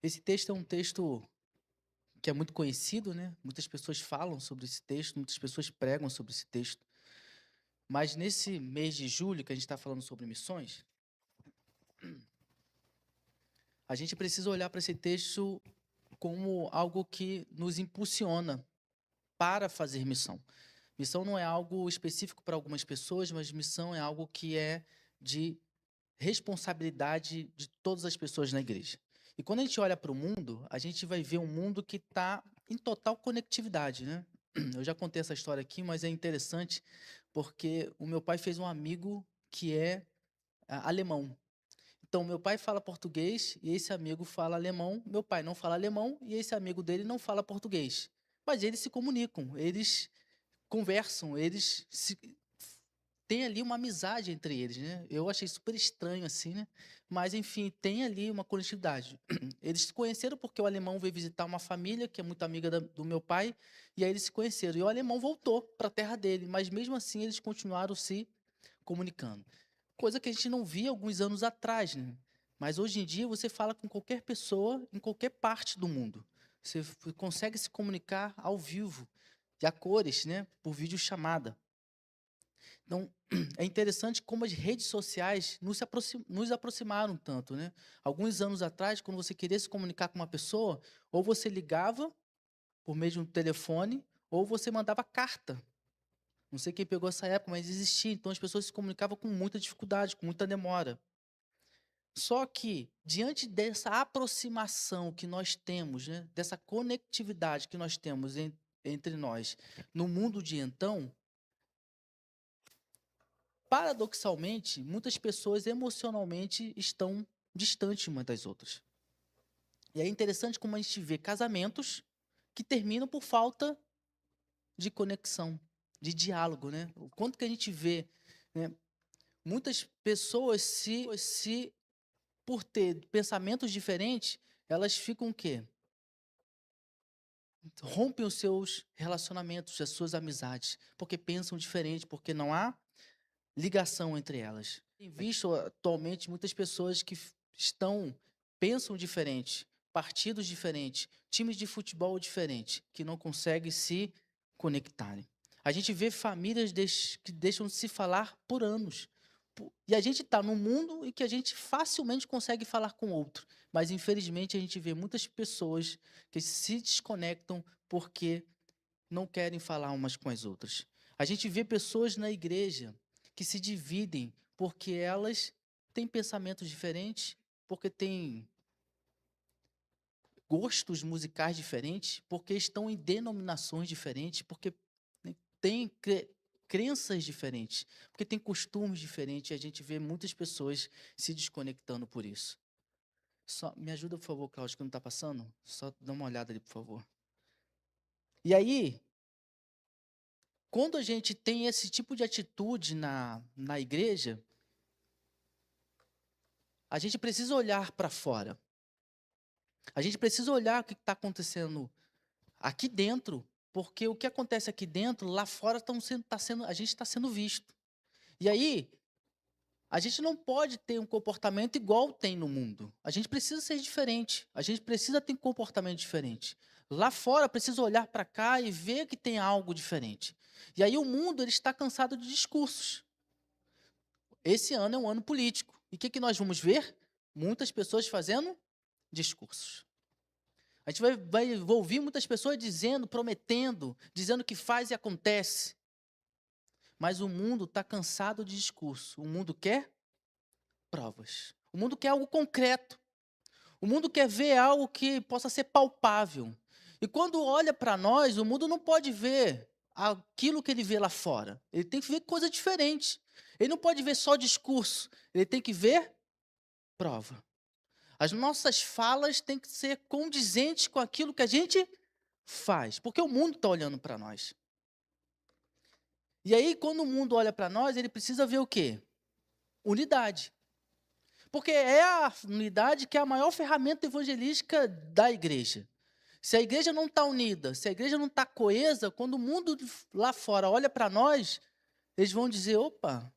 Esse texto é um texto que é muito conhecido, né? Muitas pessoas falam sobre esse texto, muitas pessoas pregam sobre esse texto. Mas nesse mês de julho, que a gente está falando sobre missões, a gente precisa olhar para esse texto como algo que nos impulsiona para fazer missão. Missão não é algo específico para algumas pessoas, mas missão é algo que é de responsabilidade de todas as pessoas na igreja. E quando a gente olha para o mundo, a gente vai ver um mundo que está em total conectividade, né? Eu já contei essa história aqui, mas é interessante porque o meu pai fez um amigo que é alemão. Então, meu pai fala português e esse amigo fala alemão. Meu pai não fala alemão e esse amigo dele não fala português. Mas eles se comunicam, eles conversam, tem ali uma amizade entre eles, né? Eu achei super estranho assim, né? Mas enfim, tem ali uma conectividade. Eles se conheceram porque o alemão veio visitar uma família que é muito amiga do meu pai, e aí eles se conheceram. E o alemão voltou para a terra dele, mas mesmo assim eles continuaram se comunicando. Coisa que a gente não via alguns anos atrás, né? Mas hoje em dia você fala com qualquer pessoa em qualquer parte do mundo. Você consegue se comunicar ao vivo, e a cores, né? Por videochamada. Então, é interessante como as redes sociais nos aproximaram tanto, né? Alguns anos atrás, quando você queria se comunicar com uma pessoa, ou você ligava por meio de um telefone, ou você mandava carta. Não sei quem pegou essa época, mas existia. Então, as pessoas se comunicavam com muita dificuldade, com muita demora. Só que, diante dessa aproximação que nós temos, né? Dessa conectividade que nós temos entre nós, no mundo de então, paradoxalmente, muitas pessoas emocionalmente estão distantes umas das outras. E é interessante como a gente vê casamentos que terminam por falta de conexão, de diálogo, né? O quanto que a gente vê, né? Muitas pessoas por ter pensamentos diferentes, elas ficam o quê? Rompem os seus relacionamentos, as suas amizades, porque pensam diferente, porque não há ligação entre elas. Tem visto atualmente muitas pessoas que pensam diferente, partidos diferentes, times de futebol diferentes, que não conseguem se conectarem. A gente vê famílias que deixam de se falar por anos. E a gente está num mundo em que a gente facilmente consegue falar com outro, mas infelizmente a gente vê muitas pessoas que se desconectam porque não querem falar umas com as outras. A gente vê pessoas na igreja que se dividem porque elas têm pensamentos diferentes, porque têm gostos musicais diferentes, porque estão em denominações diferentes, porque né, têm crenças diferentes, porque têm costumes diferentes. E a gente vê muitas pessoas se desconectando por isso. Só me ajuda, por favor, Cláudio, que não está passando? Só dá uma olhada ali, por favor. E aí, quando a gente tem esse tipo de atitude na igreja, a gente precisa olhar para fora. A gente precisa olhar o que está acontecendo aqui dentro, porque o que acontece aqui dentro, lá fora a gente está sendo visto. E aí, a gente não pode ter um comportamento igual tem no mundo. A gente precisa ser diferente. A gente precisa ter um comportamento diferente. Lá fora, precisa olhar para cá e ver que tem algo diferente. E aí o mundo ele está cansado de discursos. Esse ano é um ano político. E o que nós vamos ver? Muitas pessoas fazendo discursos. A gente vai ouvir muitas pessoas dizendo, prometendo, dizendo que faz e acontece. Mas o mundo está cansado de discurso. O mundo quer provas. O mundo quer algo concreto. O mundo quer ver algo que possa ser palpável. E quando olha para nós, o mundo não pode ver aquilo que ele vê lá fora. Ele tem que ver coisa diferente. Ele não pode ver só discurso. Ele tem que ver prova. As nossas falas têm que ser condizentes com aquilo que a gente faz, porque o mundo está olhando para nós. E aí, quando o mundo olha para nós, ele precisa ver o quê? Unidade. Porque é a unidade que é a maior ferramenta evangelística da igreja. Se a igreja não está unida, se a igreja não está coesa, quando o mundo lá fora olha para nós, eles vão dizer: opa,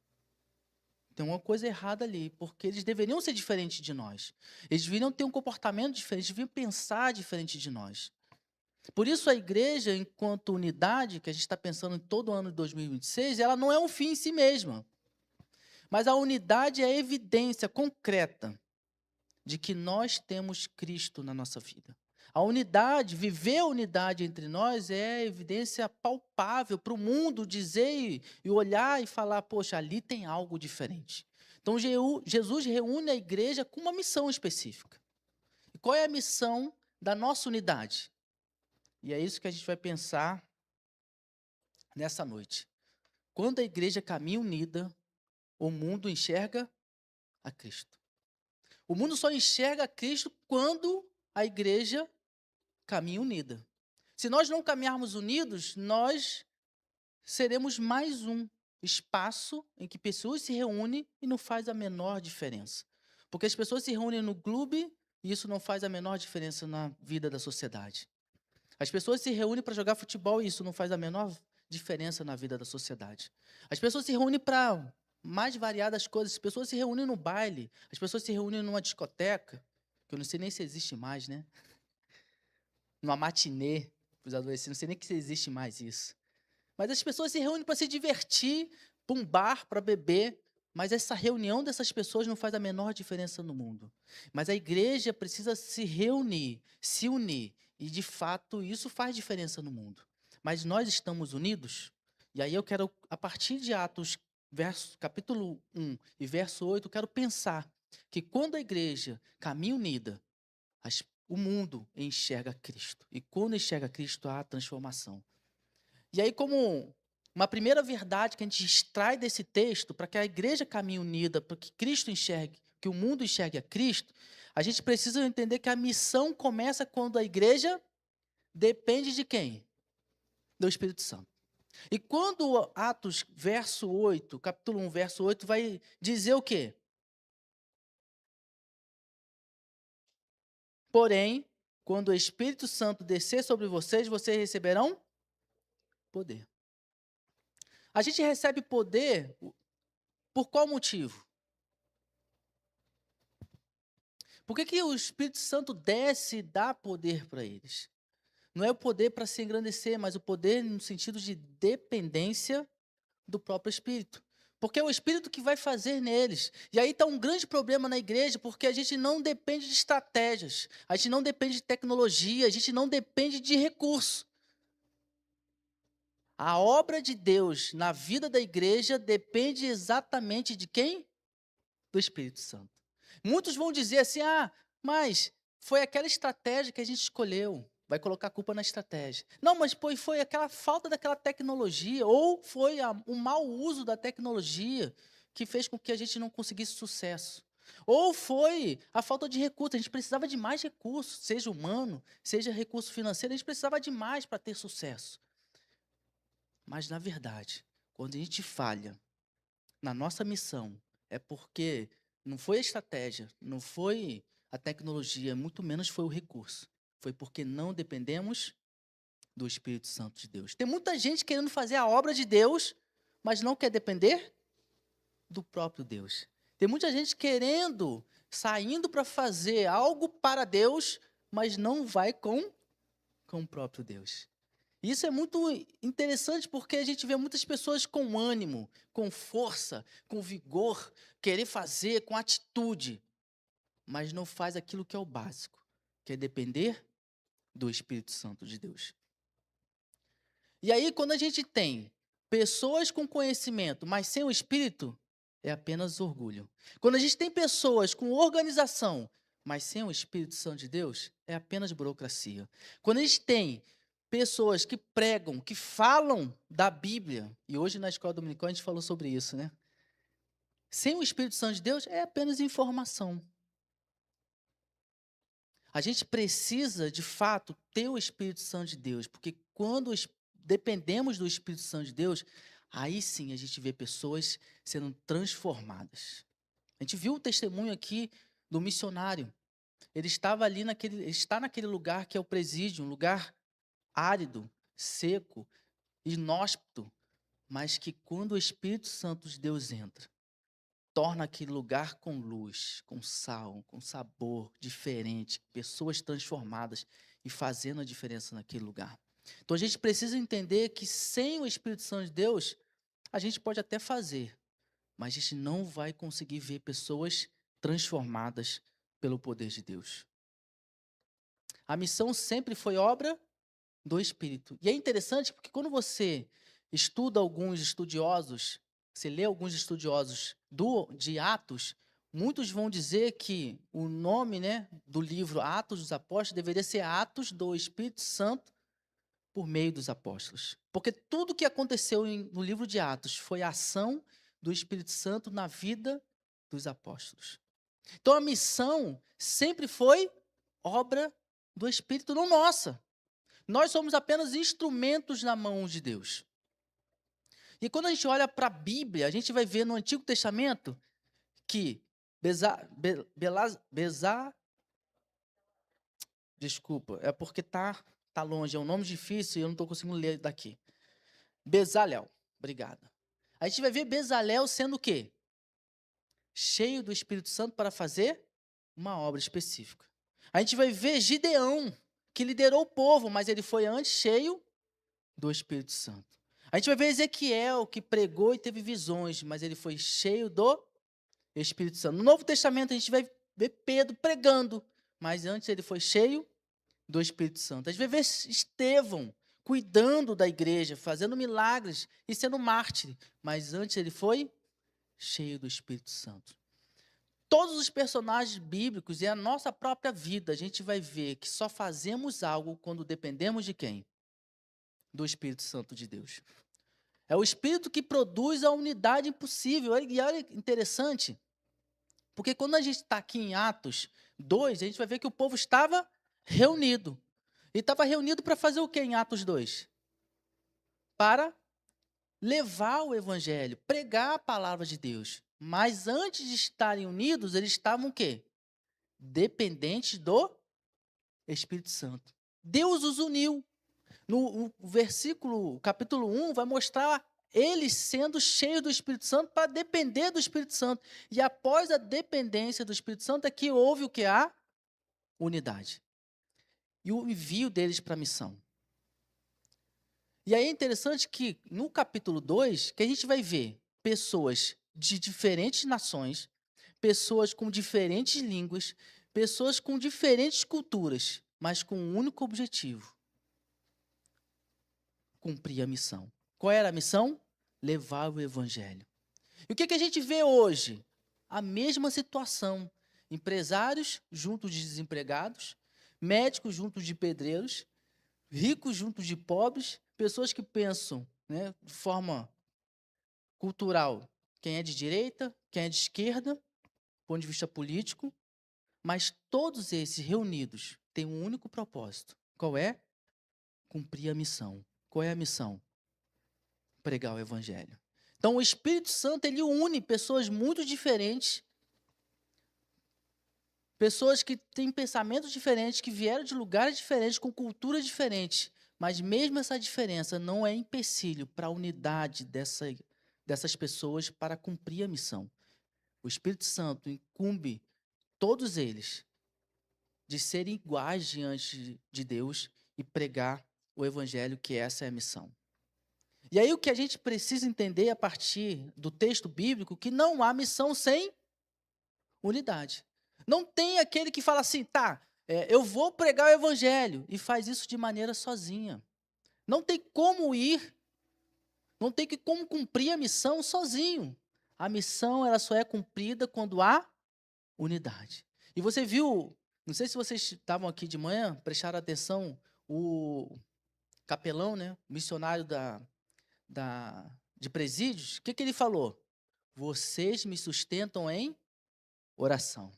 Tem uma coisa errada ali, porque eles deveriam ser diferentes de nós. Eles deveriam ter um comportamento diferente, eles deveriam pensar diferente de nós. Por isso, a igreja, enquanto unidade, que a gente está pensando em todo o ano de 2026, ela não é um fim em si mesma. Mas a unidade é a evidência concreta de que nós temos Cristo na nossa vida. A unidade, viver a unidade entre nós é evidência palpável para o mundo dizer e olhar e falar, poxa, ali tem algo diferente. Então, Jesus reúne a igreja com uma missão específica. E qual é a missão da nossa unidade? E é isso que a gente vai pensar nessa noite. Quando a igreja caminha unida, o mundo enxerga a Cristo. O mundo só enxerga Cristo quando a igreja caminha unida. Se nós não caminharmos unidos, nós seremos mais um espaço em que pessoas se reúnem e não faz a menor diferença. Porque as pessoas se reúnem no clube e isso não faz a menor diferença na vida da sociedade. As pessoas se reúnem para jogar futebol e isso não faz a menor diferença na vida da sociedade. As pessoas se reúnem para mais variadas coisas. As pessoas se reúnem no baile, as pessoas se reúnem numa discoteca, que eu não sei nem se existe mais, né? Numa matinê, para os adolescentes, não sei nem que se existe mais isso. Mas as pessoas se reúnem para se divertir, para um bar, para beber, mas essa reunião dessas pessoas não faz a menor diferença no mundo. Mas a igreja precisa se reunir, se unir, e de fato isso faz diferença no mundo. Mas nós estamos unidos? E aí eu quero, a partir de Atos, capítulo 1 e verso 8, eu quero pensar que quando a igreja caminha unida, o mundo enxerga Cristo. E quando enxerga Cristo, há transformação. E aí, como uma primeira verdade que a gente extrai desse texto, para que a igreja caminhe unida, para que Cristo enxergue, que o mundo enxergue a Cristo, a gente precisa entender que a missão começa quando a igreja depende de quem? Do Espírito Santo. E quando Atos, verso 8, capítulo 1, verso 8, vai dizer o quê? Porém, quando o Espírito Santo descer sobre vocês, vocês receberão poder. A gente recebe poder por qual motivo? Por que o Espírito Santo desce e dá poder para eles? Não é o poder para se engrandecer, mas o poder no sentido de dependência do próprio Espírito. Porque é o Espírito que vai fazer neles. E aí está um grande problema na igreja, porque a gente não depende de estratégias, a gente não depende de tecnologia, a gente não depende de recurso. A obra de Deus na vida da igreja depende exatamente de quem? Do Espírito Santo. Muitos vão dizer assim, mas foi aquela estratégia que a gente escolheu. Vai colocar a culpa na estratégia. Não, mas foi aquela falta daquela tecnologia, ou foi o mau uso da tecnologia que fez com que a gente não conseguisse sucesso. Ou foi a falta de recursos, a gente precisava de mais recursos, seja humano, seja recurso financeiro, a gente precisava de mais para ter sucesso. Mas, na verdade, quando a gente falha na nossa missão, é porque não foi a estratégia, não foi a tecnologia, muito menos foi o recurso. Foi porque não dependemos do Espírito Santo de Deus. Tem muita gente querendo fazer a obra de Deus, mas não quer depender do próprio Deus. Tem muita gente querendo, saindo para fazer algo para Deus, mas não vai com o próprio Deus. Isso é muito interessante porque a gente vê muitas pessoas com ânimo, com força, com vigor, querer fazer, com atitude, mas não faz aquilo que é o básico, que é depender do Espírito Santo de Deus. E aí, quando a gente tem pessoas com conhecimento, mas sem o Espírito, é apenas orgulho. Quando a gente tem pessoas com organização, mas sem o Espírito Santo de Deus, é apenas burocracia. Quando a gente tem pessoas que pregam, que falam da Bíblia, e hoje na escola dominical a gente falou sobre isso, né? Sem o Espírito Santo de Deus, é apenas informação. A gente precisa, de fato, ter o Espírito Santo de Deus, porque quando dependemos do Espírito Santo de Deus, aí sim a gente vê pessoas sendo transformadas. A gente viu o testemunho aqui do missionário. Ele estava ali ele está naquele lugar que é o presídio, um lugar árido, seco, inóspito, mas que quando o Espírito Santo de Deus entra, torna aquele lugar com luz, com sal, com sabor diferente, pessoas transformadas e fazendo a diferença naquele lugar. Então a gente precisa entender que sem o Espírito Santo de Deus, a gente pode até fazer, mas a gente não vai conseguir ver pessoas transformadas pelo poder de Deus. A missão sempre foi obra do Espírito. E é interessante porque quando você estuda alguns estudiosos, você lê alguns estudiosos de Atos, muitos vão dizer que o nome, né, do livro Atos dos Apóstolos deveria ser Atos do Espírito Santo por meio dos apóstolos. Porque tudo que aconteceu no livro de Atos foi a ação do Espírito Santo na vida dos apóstolos. Então a missão sempre foi obra do Espírito, não nossa. Nós somos apenas instrumentos na mão de Deus. E quando a gente olha para a Bíblia, a gente vai ver no Antigo Testamento que desculpa, é porque tá longe, é um nome difícil e eu não estou conseguindo ler daqui. Bezalel, obrigado. A gente vai ver Bezalel sendo o quê? Cheio do Espírito Santo para fazer uma obra específica. A gente vai ver Gideão, que liderou o povo, mas ele foi antes cheio do Espírito Santo. A gente vai ver Ezequiel, que pregou e teve visões, mas ele foi cheio do Espírito Santo. No Novo Testamento, a gente vai ver Pedro pregando, mas antes ele foi cheio do Espírito Santo. A gente vai ver Estevão cuidando da igreja, fazendo milagres e sendo mártir, mas antes ele foi cheio do Espírito Santo. Todos os personagens bíblicos e a nossa própria vida, a gente vai ver que só fazemos algo quando dependemos de quem? Do Espírito Santo de Deus. É o Espírito que produz a unidade impossível. E olha interessante, porque quando a gente está aqui em Atos 2, a gente vai ver que o povo estava reunido. E estava reunido para fazer o que em Atos 2? Para levar o Evangelho, pregar a palavra de Deus. Mas antes de estarem unidos, eles estavam o quê? Dependentes do Espírito Santo. Deus os uniu. No versículo, capítulo 1, vai mostrar eles sendo cheios do Espírito Santo para depender do Espírito Santo. E após a dependência do Espírito Santo é que houve o que? A unidade. E o envio deles para a missão. E aí é interessante que no capítulo 2, que a gente vai ver pessoas de diferentes nações, pessoas com diferentes línguas, pessoas com diferentes culturas, mas com um único objetivo: cumprir a missão. Qual era a missão? Levar o Evangelho. E o que a gente vê hoje? A mesma situação. Empresários junto de desempregados, médicos junto de pedreiros, ricos junto de pobres, pessoas que pensam, né, de forma cultural, quem é de direita, quem é de esquerda, do ponto de vista político, mas todos esses reunidos têm um único propósito. Qual é? Cumprir a missão. Qual é a missão? Pregar o Evangelho. Então, o Espírito Santo, ele une pessoas muito diferentes, pessoas que têm pensamentos diferentes, que vieram de lugares diferentes, com culturas diferentes, mas mesmo essa diferença não é empecilho para a unidade dessas pessoas para cumprir a missão. O Espírito Santo incumbe todos eles de serem iguais diante de Deus e pregar o Evangelho, que essa é a missão. E aí o que a gente precisa entender a partir do texto bíblico, que não há missão sem unidade. Não tem aquele que fala assim, eu vou pregar o Evangelho, e faz isso de maneira sozinha. Não tem como ir, não tem como cumprir a missão sozinho. A missão ela só é cumprida quando há unidade. E você viu, não sei se vocês estavam aqui de manhã, prestaram atenção, o capelão, né, missionário de Presídios, o que ele falou? Vocês me sustentam em oração.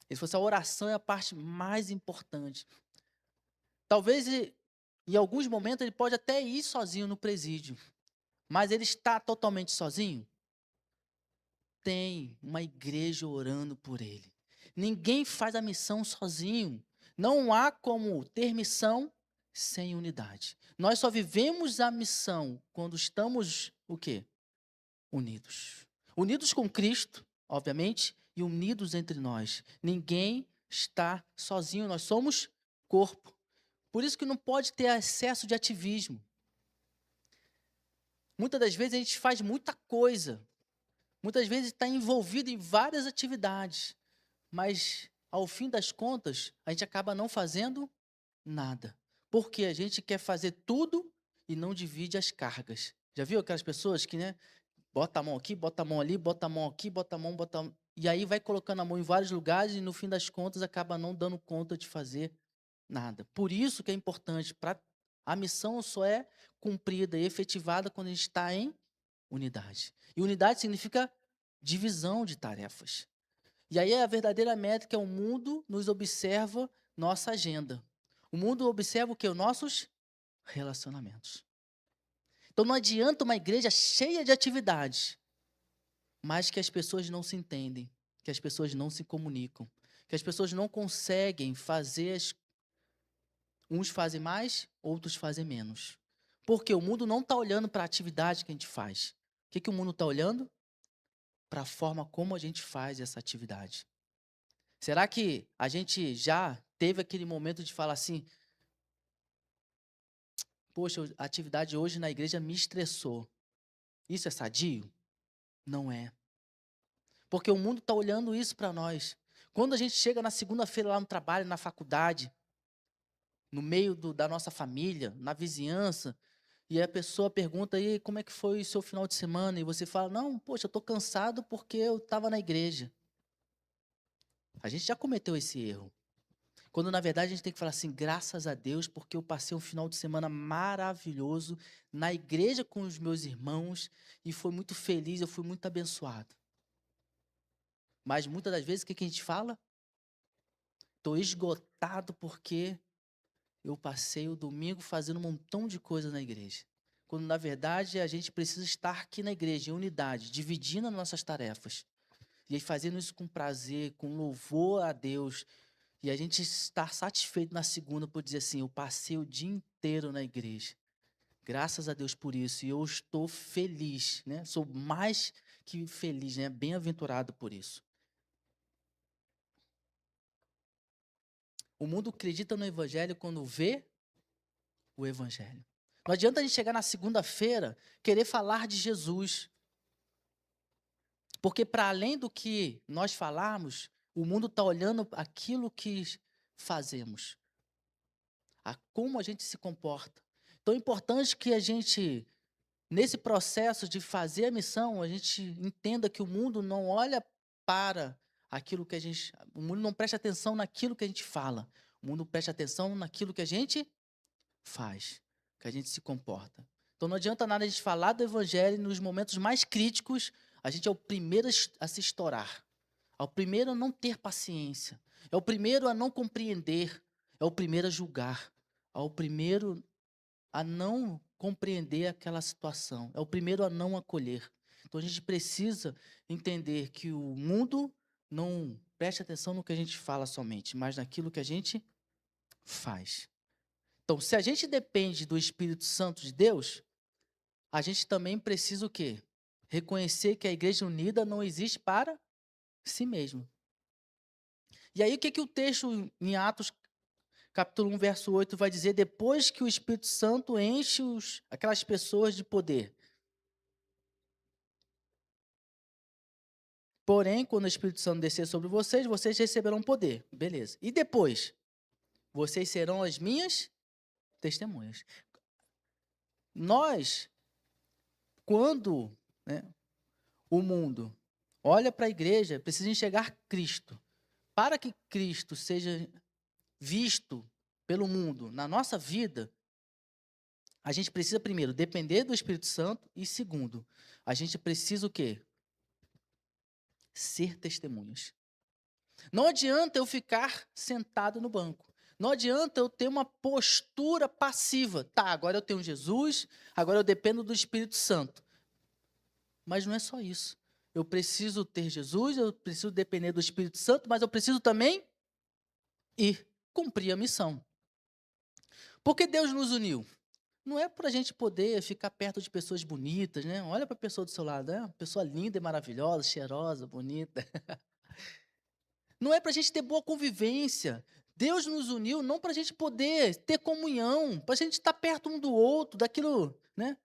Ele falou assim, a oração é a parte mais importante. Talvez, em alguns momentos, ele pode até ir sozinho no presídio, mas ele está totalmente sozinho? Tem uma igreja orando por ele. Ninguém faz a missão sozinho. Não há como ter missão sem unidade. Nós só vivemos a missão quando estamos, o quê? Unidos. Unidos com Cristo, obviamente, e unidos entre nós. Ninguém está sozinho, nós somos corpo. Por isso que não pode ter excesso de ativismo. Muitas das vezes a gente faz muita coisa, muitas vezes está envolvido em várias atividades, mas ao fim das contas a gente acaba não fazendo nada. Porque a gente quer fazer tudo e não divide as cargas. Já viu aquelas pessoas que, né, bota a mão aqui, bota a mão ali, bota a mão aqui, bota a mão, bota a mão, e aí vai colocando a mão em vários lugares e no fim das contas acaba não dando conta de fazer nada. Por isso que é importante, a missão só é cumprida e efetivada quando a gente está em unidade. E unidade significa divisão de tarefas. E aí a verdadeira métrica é o mundo nos observa nossa agenda. O mundo observa o que? Os nossos relacionamentos. Então não adianta uma igreja cheia de atividades, mas que as pessoas não se entendem, que as pessoas não se comunicam, que as pessoas não conseguem fazer uns fazem mais, outros fazem menos. Porque o mundo não está olhando para a atividade que a gente faz. O que o mundo está olhando? Para a forma como a gente faz essa atividade. Será que a gente já teve aquele momento de falar assim: poxa, a atividade hoje na igreja me estressou. Isso é sadio? Não é. Porque o mundo está olhando isso para nós. Quando a gente chega na segunda-feira lá no trabalho, na faculdade, no meio da nossa família, na vizinhança, e a pessoa pergunta aí como é que foi o seu final de semana, e você fala, não, poxa, eu estou cansado porque eu estava na igreja. A gente já cometeu esse erro. Quando na verdade a gente tem que falar assim, graças a Deus, porque eu passei um final de semana maravilhoso na igreja com os meus irmãos, e foi muito feliz, eu fui muito abençoado. Mas muitas das vezes o que a gente fala? Estou esgotado porque eu passei o domingo fazendo um montão de coisa na igreja. Quando, na verdade, a gente precisa estar aqui na igreja, em unidade, dividindo as nossas tarefas. E aí fazendo isso com prazer, com louvor a Deus. E a gente estar satisfeito na segunda por dizer assim, eu passei o dia inteiro na igreja. Graças a Deus por isso. E eu estou feliz, né? Sou mais que feliz, né? Bem-aventurado por isso. O mundo acredita no evangelho quando vê o evangelho. Não adianta a gente chegar na segunda-feira querer falar de Jesus. Porque para além do que nós falarmos, o mundo está olhando aquilo que fazemos. A como a gente se comporta. Então é importante que a gente, nesse processo de fazer a missão, a gente entenda que o mundo não olha para aquilo que a gente... O mundo não presta atenção naquilo que a gente fala. O mundo presta atenção naquilo que a gente faz, que a gente se comporta. Então não adianta nada a gente falar do evangelho nos momentos mais críticos, a gente é o primeiro a se estourar, é o primeiro a não ter paciência, é o primeiro a não compreender, é o primeiro a julgar, é o primeiro a não compreender aquela situação, é o primeiro a não acolher. Então a gente precisa entender que o mundo não presta atenção no que a gente fala somente, mas naquilo que a gente faz. Então, se a gente depende do Espírito Santo de Deus, a gente também precisa o quê? Reconhecer que a igreja unida não existe para si mesma. E aí, o que o texto em Atos, capítulo 1, verso 8, vai dizer? Depois que o Espírito Santo enche aquelas pessoas de poder. Porém, quando o Espírito Santo descer sobre vocês, vocês receberão poder. Beleza. E depois? Vocês serão as minhas testemunhas. Nós, quando, né, o mundo olha para a igreja, precisa enxergar Cristo. Para que Cristo seja visto pelo mundo na nossa vida, a gente precisa, primeiro, depender do Espírito Santo e, segundo, a gente precisa o quê? Ser testemunhas. Não adianta eu ficar sentado no banco. Não adianta eu ter uma postura passiva. Tá, agora eu tenho Jesus, agora eu dependo do Espírito Santo. Mas não é só isso. Eu preciso ter Jesus, eu preciso depender do Espírito Santo, mas eu preciso também ir cumprir a missão. Por que Deus nos uniu? não é para a gente poder ficar perto de pessoas bonitas, né? Olha para a pessoa do seu lado, é uma pessoa linda e maravilhosa, cheirosa, bonita. Não é para a gente ter boa convivência. Deus nos uniu não para a gente poder ter comunhão, para a gente estar perto um do outro, daquilo, né?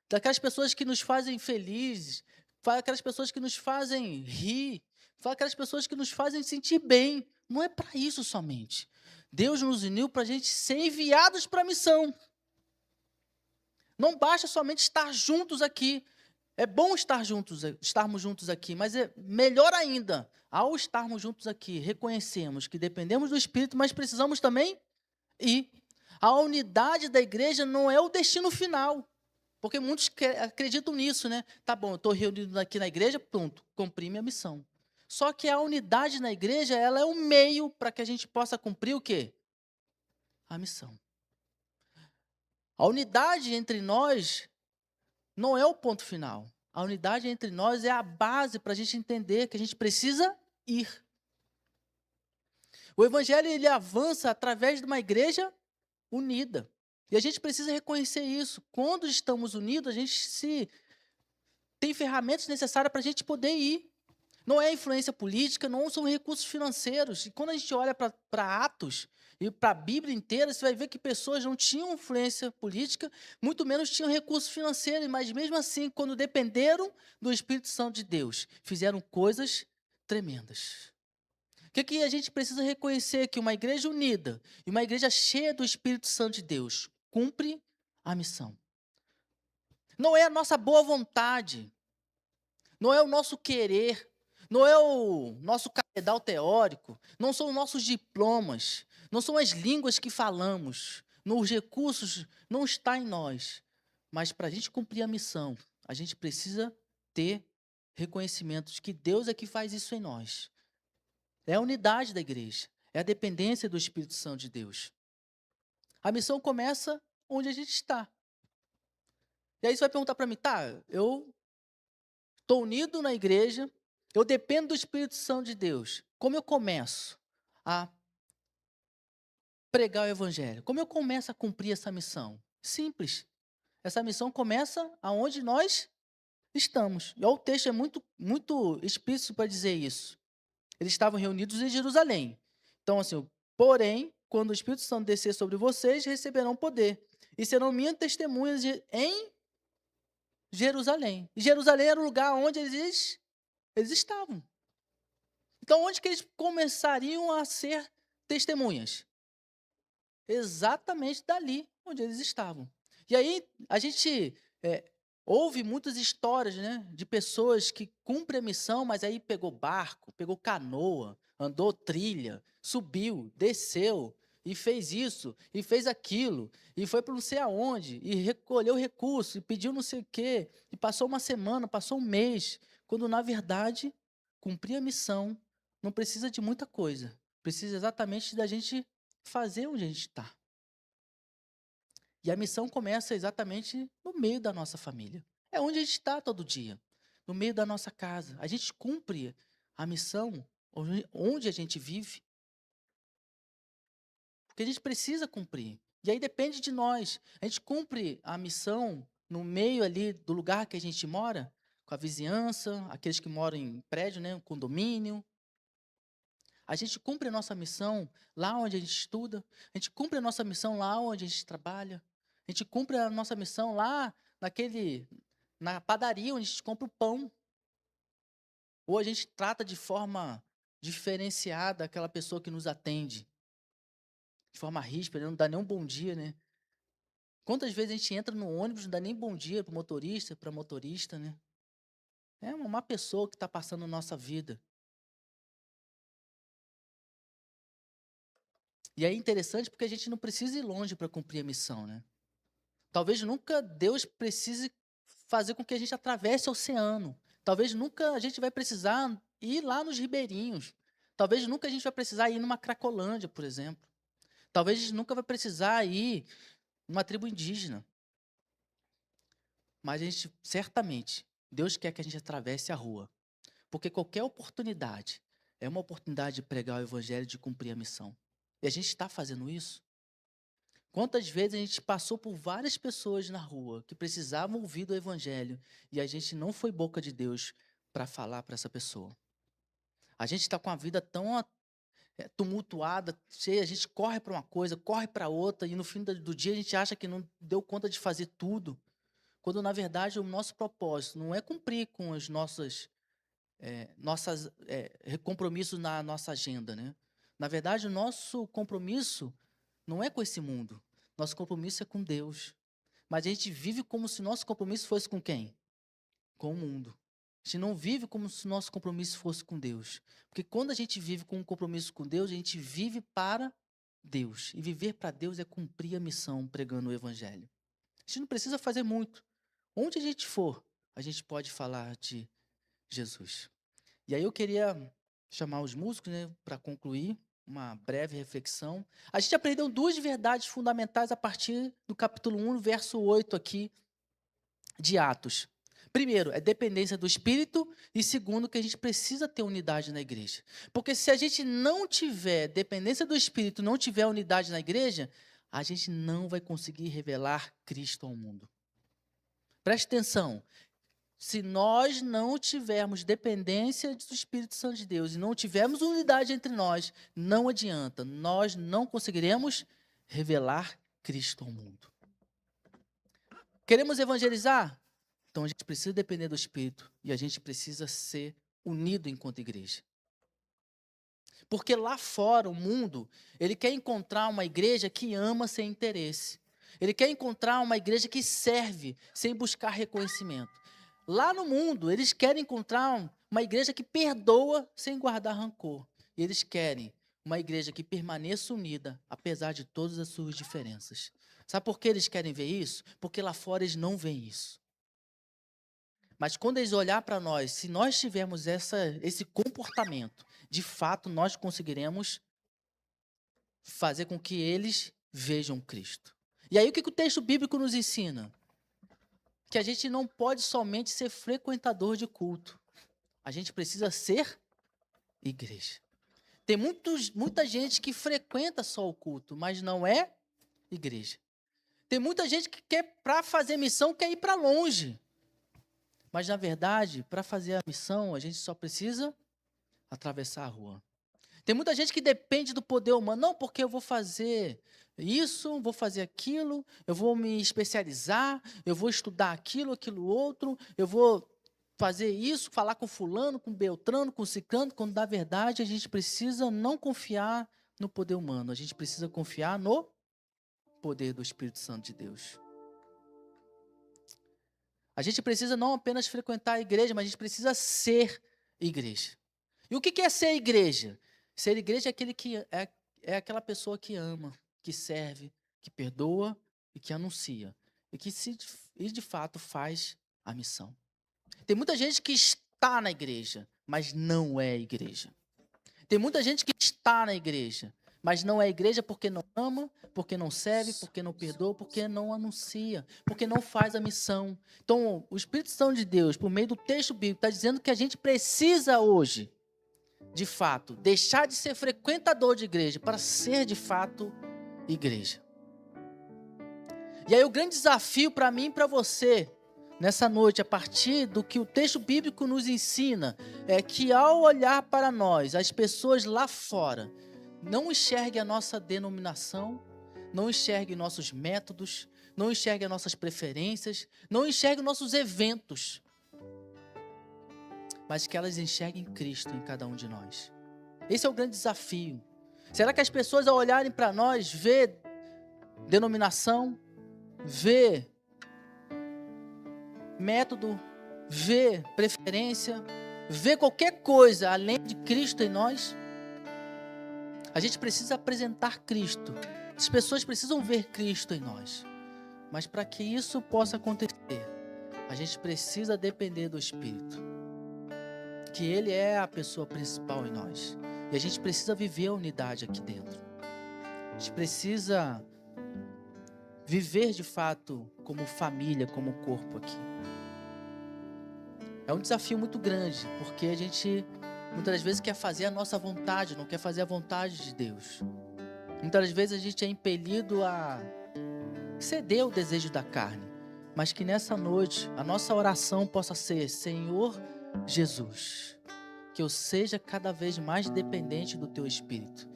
Daquelas pessoas que nos fazem felizes, aquelas pessoas que nos fazem rir, aquelas pessoas que nos fazem sentir bem. Não é para isso somente. Deus nos uniu para a gente ser enviados para a missão. Não basta somente estar juntos aqui. É bom estarmos juntos aqui, mas é melhor ainda, ao estarmos juntos aqui, reconhecemos que dependemos do Espírito, mas precisamos também ir. A unidade da igreja não é o destino final, porque muitos acreditam nisso, né? Tá bom, eu estou reunido aqui na igreja, pronto, cumpri minha missão. Só que a unidade na igreja, ela é um meio para que a gente possa cumprir o quê? A missão. A unidade entre nós não é o ponto final. A unidade entre nós é a base para a gente entender que a gente precisa ir. O evangelho ele avança através de uma igreja unida. E a gente precisa reconhecer isso. Quando estamos unidos, a gente tem ferramentas necessárias para a gente poder ir. Não é influência política, não são recursos financeiros. E quando a gente olha para Atos e para a Bíblia inteira, você vai ver que pessoas não tinham influência política, muito menos tinham recursos financeiros, mas mesmo assim, quando dependeram do Espírito Santo de Deus, fizeram coisas tremendas. O que a gente precisa reconhecer? Que uma igreja unida e uma igreja cheia do Espírito Santo de Deus cumpre a missão. Não é a nossa boa vontade, não é o nosso querer, não é o nosso cabedal teórico, não são os nossos diplomas, não são as línguas que falamos, os recursos não está em nós. Mas para a gente cumprir a missão, a gente precisa ter reconhecimento de que Deus é que faz isso em nós. É a unidade da igreja, é a dependência do Espírito Santo de Deus. A missão começa onde a gente está. E aí você vai perguntar para mim, tá, eu estou unido na igreja, eu dependo do Espírito Santo de Deus. Como eu começo a pregar o Evangelho? Como eu começo a cumprir essa missão? Simples. Essa missão começa aonde nós estamos. E o texto é muito explícito para dizer isso. Eles estavam reunidos em Jerusalém. Então, assim, porém, quando o Espírito Santo descer sobre vocês, receberão poder. E serão minhas testemunhas em Jerusalém. E Jerusalém era o lugar onde eles estavam. Então, onde que eles começariam a ser testemunhas? Exatamente dali onde eles estavam. E aí, a gente ouve muitas histórias, né, de pessoas que cumprem a missão, mas aí pegou barco, pegou canoa, andou trilha, subiu, desceu, e fez isso, e fez aquilo, e foi para não sei aonde, e recolheu recurso, e pediu não sei o quê, e passou uma semana, passou um mês, quando na verdade, cumprir a missão não precisa de muita coisa, precisa exatamente da gente fazer onde a gente está. E a missão começa exatamente no meio da nossa família. É onde a gente está todo dia, no meio da nossa casa. A gente cumpre a missão onde a gente vive, porque a gente precisa cumprir. E aí depende de nós. A gente cumpre a missão no meio ali do lugar que a gente mora, com a vizinhança, aqueles que moram em prédio, né, condomínio. A gente cumpre a nossa missão lá onde a gente estuda. A gente cumpre a nossa missão lá onde a gente trabalha. A gente cumpre a nossa missão lá na padaria onde a gente compra o pão. Ou a gente trata de forma diferenciada aquela pessoa que nos atende. De forma ríspida, não dá nem um bom dia, né? Quantas vezes a gente entra no ônibus e não dá nem bom dia para o motorista, para a motorista, né? É uma má pessoa que está passando na nossa vida. E é interessante porque a gente não precisa ir longe para cumprir a missão, né? Talvez nunca Deus precise fazer com que a gente atravesse o oceano. Talvez nunca a gente vai precisar ir lá nos ribeirinhos. Talvez nunca a gente vai precisar ir numa Cracolândia, por exemplo. Talvez a gente nunca vai precisar ir numa tribo indígena. Mas a gente, certamente, Deus quer que a gente atravesse a rua. Porque qualquer oportunidade é uma oportunidade de pregar o evangelho, de cumprir a missão. E a gente está fazendo isso. Quantas vezes a gente passou por várias pessoas na rua que precisavam ouvir do evangelho e a gente não foi boca de Deus para falar para essa pessoa. A gente está com a vida tão tumultuada, cheia, a gente corre para uma coisa, corre para outra e no fim do dia a gente acha que não deu conta de fazer tudo, quando na verdade o nosso propósito não é cumprir com os nossos compromissos na nossa agenda, né? Na verdade, o nosso compromisso não é com esse mundo. Nosso compromisso é com Deus. Mas a gente vive como se nosso compromisso fosse com quem? Com o mundo. A gente não vive como se nosso compromisso fosse com Deus. Porque quando a gente vive com um compromisso com Deus, a gente vive para Deus. E viver para Deus é cumprir a missão pregando o evangelho. A gente não precisa fazer muito. Onde a gente for, a gente pode falar de Jesus. E aí eu queria chamar os músicos, né, para concluir uma breve reflexão. A gente aprendeu duas verdades fundamentais a partir do capítulo 1, verso 8 aqui de Atos. Primeiro, é dependência do Espírito, e segundo, que a gente precisa ter unidade na igreja. Porque se a gente não tiver dependência do Espírito, não tiver unidade na igreja, a gente não vai conseguir revelar Cristo ao mundo. Preste atenção. Se nós não tivermos dependência do Espírito Santo de Deus e não tivermos unidade entre nós, não adianta, nós não conseguiremos revelar Cristo ao mundo. Queremos evangelizar? Então a gente precisa depender do Espírito e a gente precisa ser unido enquanto igreja. Porque lá fora, o mundo, ele quer encontrar uma igreja que ama sem interesse. Ele quer encontrar uma igreja que serve sem buscar reconhecimento. Lá no mundo, eles querem encontrar uma igreja que perdoa sem guardar rancor. E eles querem uma igreja que permaneça unida, apesar de todas as suas diferenças. Sabe por que eles querem ver isso? Porque lá fora eles não veem isso. Mas quando eles olhar para nós, se nós tivermos esse comportamento, de fato nós conseguiremos fazer com que eles vejam Cristo. E aí o que o texto bíblico nos ensina? Que a gente não pode somente ser frequentador de culto. A gente precisa ser igreja. Tem muita gente que frequenta só o culto, mas não é igreja. Tem muita gente que quer, para fazer missão, quer ir para longe. Mas, na verdade, para fazer a missão, a gente só precisa atravessar a rua. Tem muita gente que depende do poder humano. Não, porque eu vou fazer isso, vou fazer aquilo, eu vou me especializar, eu vou estudar aquilo outro, eu vou fazer isso, falar com fulano, com beltrano, com ciclano, quando, na verdade, a gente precisa não confiar no poder humano. A gente precisa confiar no poder do Espírito Santo de Deus. A gente precisa não apenas frequentar a igreja, mas a gente precisa ser igreja. E o que é ser igreja? Ser igreja é aquele que é aquela pessoa que ama, que serve, que perdoa e que anuncia. E que de fato faz a missão. Tem muita gente que está na igreja, mas não é igreja. Tem muita gente que está na igreja, mas não é igreja porque não ama, porque não serve, porque não perdoa, porque não anuncia, porque não faz a missão. Então, o Espírito Santo de Deus, por meio do texto bíblico, está dizendo que a gente precisa hoje, de fato, deixar de ser frequentador de igreja para ser, de fato, igreja. E aí o grande desafio para mim e para você, nessa noite, a partir do que o texto bíblico nos ensina, é que ao olhar para nós, as pessoas lá fora, não enxerguem a nossa denominação, não enxerguem nossos métodos, não enxerguem as nossas preferências, não enxerguem nossos eventos, mas que elas enxerguem Cristo em cada um de nós. Esse é o grande desafio. Será que as pessoas, ao olharem para nós, vê denominação, vê método, vê preferência, vê qualquer coisa além de Cristo em nós? A gente precisa apresentar Cristo. As pessoas precisam ver Cristo em nós. Mas para que isso possa acontecer, a gente precisa depender do Espírito. Que Ele é a pessoa principal em nós. E a gente precisa viver a unidade aqui dentro. A gente precisa viver de fato como família, como corpo aqui. É um desafio muito grande, porque a gente muitas das vezes quer fazer a nossa vontade, não quer fazer a vontade de Deus. Muitas das vezes a gente é impelido a ceder ao desejo da carne, mas que nessa noite a nossa oração possa ser: Senhor Jesus, que eu seja cada vez mais dependente do Teu Espírito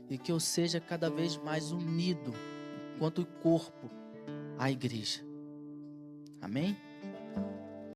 e que eu seja cada vez mais unido enquanto corpo à igreja. Amém?